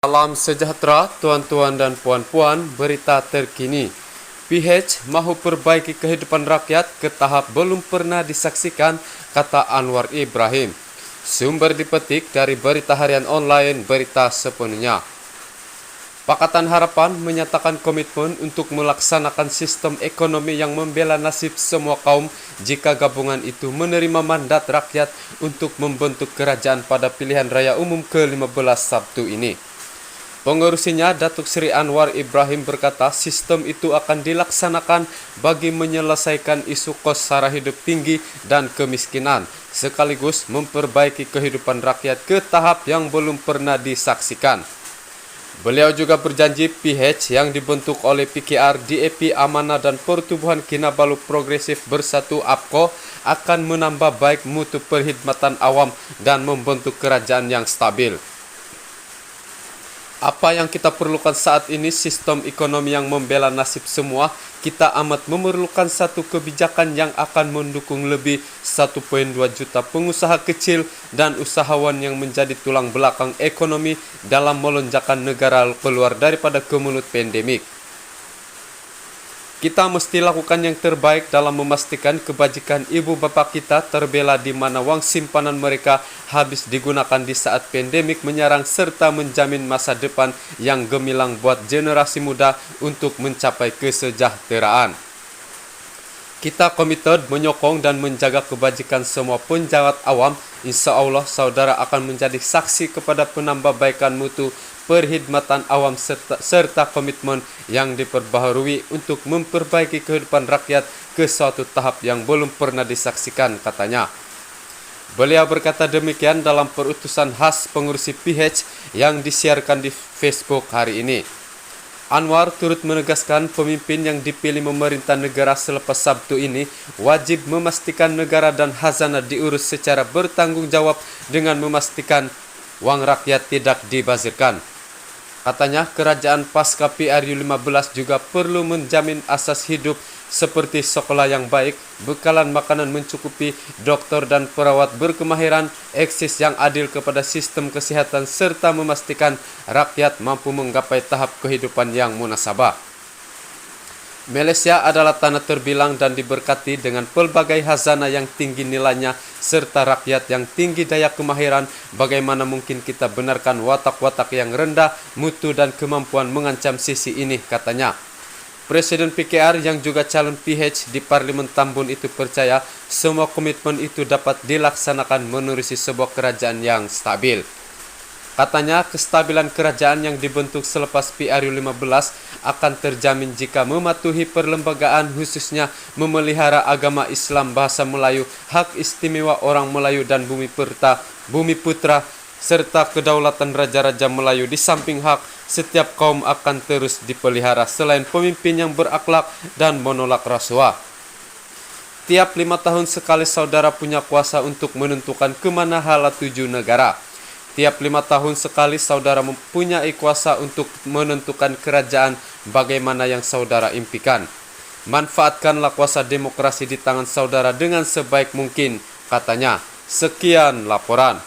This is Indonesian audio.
Salam sejahtera tuan-tuan dan puan-puan, berita terkini. PH mahu perbaiki kehidupan rakyat ke tahap belum pernah disaksikan, kata Anwar Ibrahim. Sumber dipetik dari berita harian online Berita Sepenuhnya. Pakatan Harapan menyatakan komitmen untuk melaksanakan sistem ekonomi yang membela nasib semua kaum jika gabungan itu menerima mandat rakyat untuk membentuk kerajaan pada pilihan raya umum ke-15 Sabtu ini. Pengurusinya, Datuk Seri Anwar Ibrahim berkata sistem itu akan dilaksanakan bagi menyelesaikan isu kos sara hidup tinggi dan kemiskinan, sekaligus memperbaiki kehidupan rakyat ke tahap yang belum pernah disaksikan. Beliau juga berjanji PH yang dibentuk oleh PKR, DAP Amanah dan Pertubuhan Kinabalu Progresif Bersatu APKO akan menambah baik mutu perkhidmatan awam dan membentuk kerajaan yang stabil. Apa yang kita perlukan saat ini sistem ekonomi yang membela nasib semua. Kita amat memerlukan satu kebijakan yang akan mendukung lebih 1.2 juta pengusaha kecil dan usahawan yang menjadi tulang belakang ekonomi dalam melonjakkan negara keluar daripada kemelut pandemik. Kita mesti lakukan yang terbaik dalam memastikan kebajikan ibu bapa kita terbela di mana wang simpanan mereka habis digunakan di saat pandemik menyerang serta menjamin masa depan yang gemilang buat generasi muda untuk mencapai kesejahteraan. Kita komited menyokong dan menjaga kebajikan semua penjawat awam. Insya Allah saudara akan menjadi saksi kepada penambahbaikan mutu perkhidmatan awam serta komitmen yang diperbaharui untuk memperbaiki kehidupan rakyat ke suatu tahap yang belum pernah disaksikan, katanya. Beliau berkata demikian dalam perutusan khas pengurusi PH yang disiarkan di Facebook hari ini. Anwar turut menegaskan pemimpin yang dipilih memerintah negara selepas Sabtu ini wajib memastikan negara dan khazanah diurus secara bertanggung jawab dengan memastikan wang rakyat tidak dibazirkan. Katanya kerajaan pasca PRU 15 juga perlu menjamin asas hidup seperti sekolah yang baik, bekalan makanan mencukupi, dokter dan perawat berkemahiran, akses yang adil kepada sistem kesehatan serta memastikan rakyat mampu menggapai tahap kehidupan yang munasabah. Malaysia adalah tanah terbilang dan diberkati dengan pelbagai khazanah yang tinggi nilainya serta rakyat yang tinggi daya kemahiran. Bagaimana mungkin kita benarkan watak-watak yang rendah mutu dan kemampuan mengancam sisi ini, katanya. Presiden PKR yang juga calon PH di Parlimen Tambun itu percaya semua komitmen itu dapat dilaksanakan menerusi sebuah kerajaan yang stabil. Katanya kestabilan kerajaan yang dibentuk selepas PRU 15 akan terjamin jika mematuhi perlembagaan khususnya memelihara agama Islam, bahasa Melayu, hak istimewa orang Melayu dan bumi putra serta kedaulatan raja-raja Melayu. Di samping hak, setiap kaum akan terus dipelihara selain pemimpin yang berakhlak dan menolak rasuah. Tiap 5 tahun sekali saudara punya kuasa untuk menentukan kemana hala tuju negara. Tiap 5 tahun sekali saudara mempunyai kuasa untuk menentukan kerajaan bagaimana yang saudara impikan. Manfaatkanlah kuasa demokrasi di tangan saudara dengan sebaik mungkin, katanya. Sekian laporan.